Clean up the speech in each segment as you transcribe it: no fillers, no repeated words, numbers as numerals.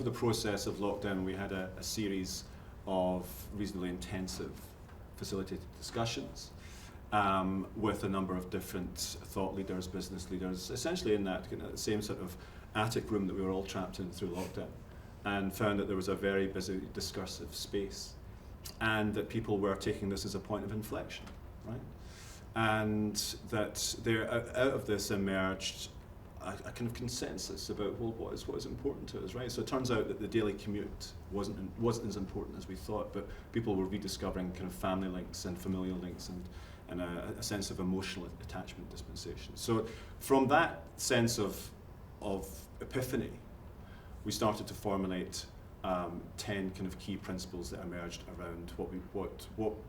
the process of lockdown, we had a series of reasonably intensive facilitated discussions with a number of different thought leaders, business leaders, essentially in that same sort of attic room that we were all trapped in through lockdown, and found that there was a very busy discursive space, and that people were taking this as a point of inflection, right? And that there, out of this emerged a kind of consensus about, well, what is important to us, right? So it turns out that the daily commute wasn't as important as we thought, but people were rediscovering kind of family links and familial links and a sense of emotional attachment dispensation. So from that sense of epiphany, we started to formulate 10 kind of key principles that emerged around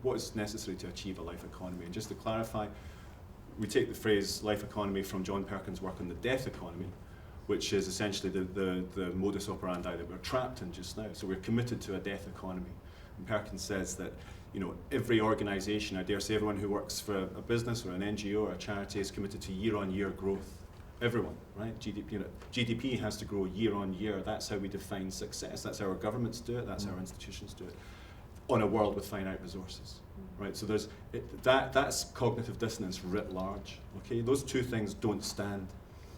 what is necessary to achieve a life economy. And just to clarify, we take the phrase life economy from John Perkins' work on the death economy, which is essentially the modus operandi that we're trapped in just now. So we're committed to a death economy. And Perkins says that, you know, every organization, I dare say everyone who works for a business or an NGO or a charity, is committed to year-on-year growth. Everyone, right? GDP has to grow year on year. That's how we define success. That's how our governments do it. That's how our institutions do it. On a world with finite resources, right? So that's cognitive dissonance writ large. Okay, those two things don't stand.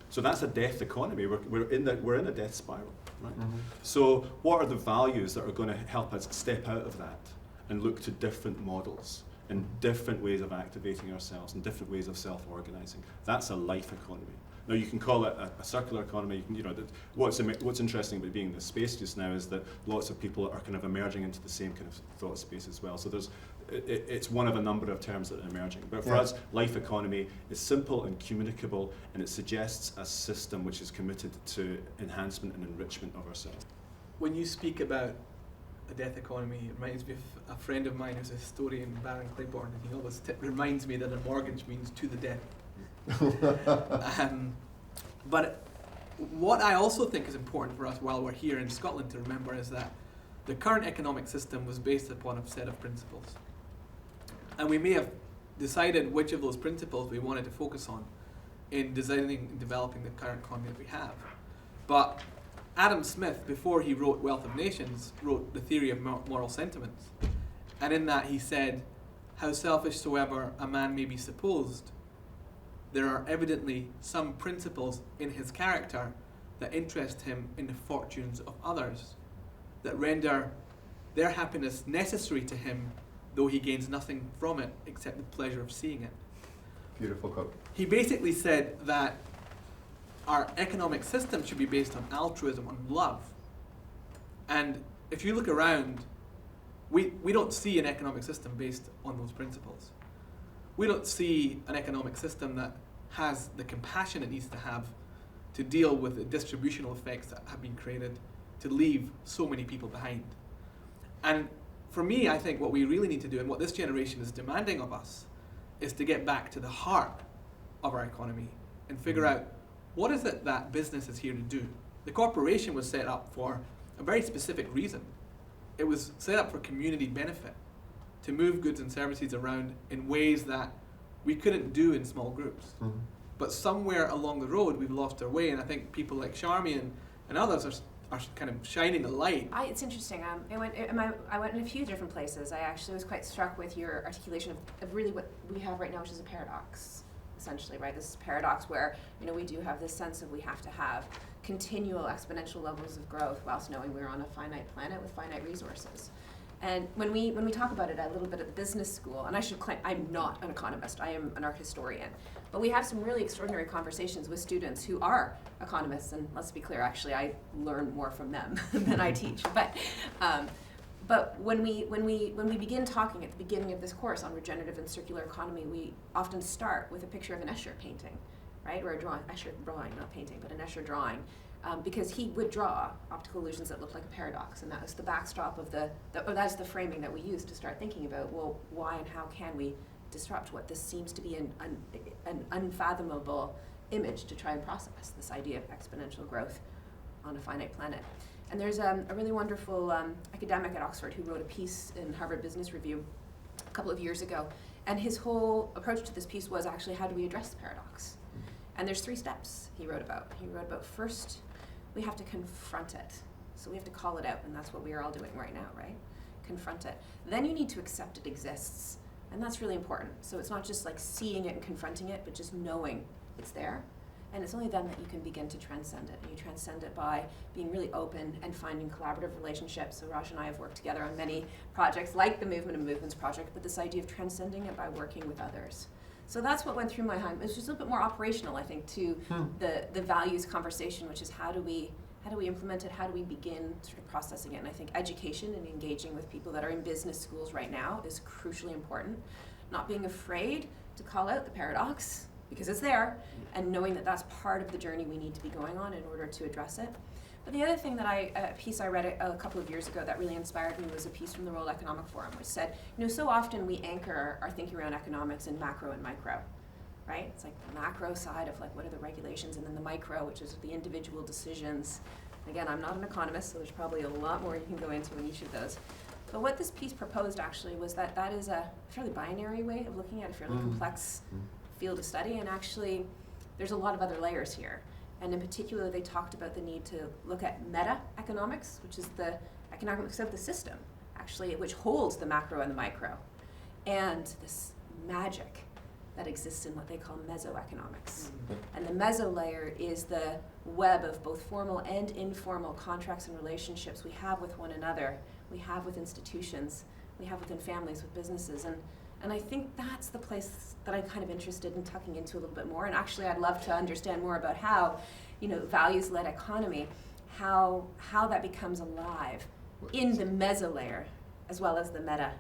So that's a death economy. We're in a death spiral, right? Mm-hmm. So what are the values that are going to help us step out of that and look to different models and different ways of activating ourselves and different ways of self-organizing? That's a life economy. Now you can call it a circular economy. You know, what's interesting about being in this space just now is that lots of people are kind of emerging into the same kind of thought space as well. So it's one of a number of terms that are emerging. But for us, life economy is simple and communicable, and it suggests a system which is committed to enhancement and enrichment of ourselves. When you speak about a death economy, it reminds me of a friend of mine who's a historian, Baron Claiborne, and he always reminds me that a mortgage means to the death. But what I also think is important for us while we're here in Scotland to remember is that the current economic system was based upon a set of principles. And we may have decided which of those principles we wanted to focus on in designing and developing the current economy that we have. But Adam Smith, before he wrote Wealth of Nations, wrote The Theory of Moral Sentiments. And in that he said, "How selfish soever a man may be supposed, there are evidently some principles in his character that interest him in the fortunes of others, that render their happiness necessary to him, though he gains nothing from it except the pleasure of seeing it." Beautiful quote. He basically said that our economic system should be based on altruism, on love. And if you look around, we don't see an economic system based on those principles. We don't see an economic system that has the compassion it needs to have to deal with the distributional effects that have been created to leave so many people behind. And for me, I think what we really need to do, and what this generation is demanding of us, is to get back to the heart of our economy and figure out what is it that business is here to do. The corporation was set up for a very specific reason. It was set up for community benefit, to move goods and services around in ways that we couldn't do in small groups. Mm-hmm. But somewhere along the road, we've lost our way, and I think people like Charmian and others are kind of shining a light. It's interesting. I went in a few different places. I actually was quite struck with your articulation of really what we have right now, which is a paradox, essentially, right? This is a paradox where, you know, we do have this sense of we have to have continual exponential levels of growth whilst knowing we're on a finite planet with finite resources. And when we talk about it a little bit at the business school, and I should claim I'm not an economist, I am an art historian, but we have some really extraordinary conversations with students who are economists, and let's be clear, actually I learn more from them than I teach. But when we begin talking at the beginning of this course on regenerative and circular economy, we often start with a picture of an Escher painting, right? Or a drawing, Escher drawing, not painting, but an Escher drawing. Because he would draw optical illusions that looked like a paradox, and that was the backstop of that's the framing that we used to start thinking about, well, why and how can we disrupt what this seems to be an unfathomable image to try and process, this idea of exponential growth on a finite planet. And there's a really wonderful academic at Oxford who wrote a piece in Harvard Business Review a couple of years ago, and his whole approach to this piece was actually, how do we address the paradox? And there's 3 steps he wrote about. He wrote about, first, we have to confront it. So we have to call it out, and that's what we are all doing right now, right? Confront it. Then you need to accept it exists, and that's really important. So it's not just like seeing it and confronting it, but just knowing it's there. And it's only then that you can begin to transcend it. And you transcend it by being really open and finding collaborative relationships. So Raj and I have worked together on many projects, like the Movement of Movements project, but this idea of transcending it by working with others. So that's what went through my mind. It was just a little bit more operational, I think, to the values conversation, which is how do we implement it? How do we begin sort of processing it? And I think education and engaging with people that are in business schools right now is crucially important. Not being afraid to call out the paradox, because it's there, and knowing that that's part of the journey we need to be going on in order to address it. But the other thing that a piece I read a couple of years ago that really inspired me was a piece from the World Economic Forum, which said, so often we anchor our thinking around economics in macro and micro, right? It's like the macro side of like what are the regulations, and then the micro, which is the individual decisions. Again, I'm not an economist, so there's probably a lot more you can go into in each of those. But what this piece proposed actually was that is a fairly binary way of looking at a fairly complex field of study, and actually there's a lot of other layers here. And in particular, they talked about the need to look at meta-economics, which is the economics of the system, actually, which holds the macro and the micro, and this magic that exists in what they call mesoeconomics. And the meso layer is the web of both formal and informal contracts and relationships we have with one another, we have with institutions, we have within families, with businesses. And I think that's the place that I'm kind of interested in tucking into a little bit more. And actually, I'd love to understand more about how, values-led economy, how that becomes alive in the meso layer as well as the meta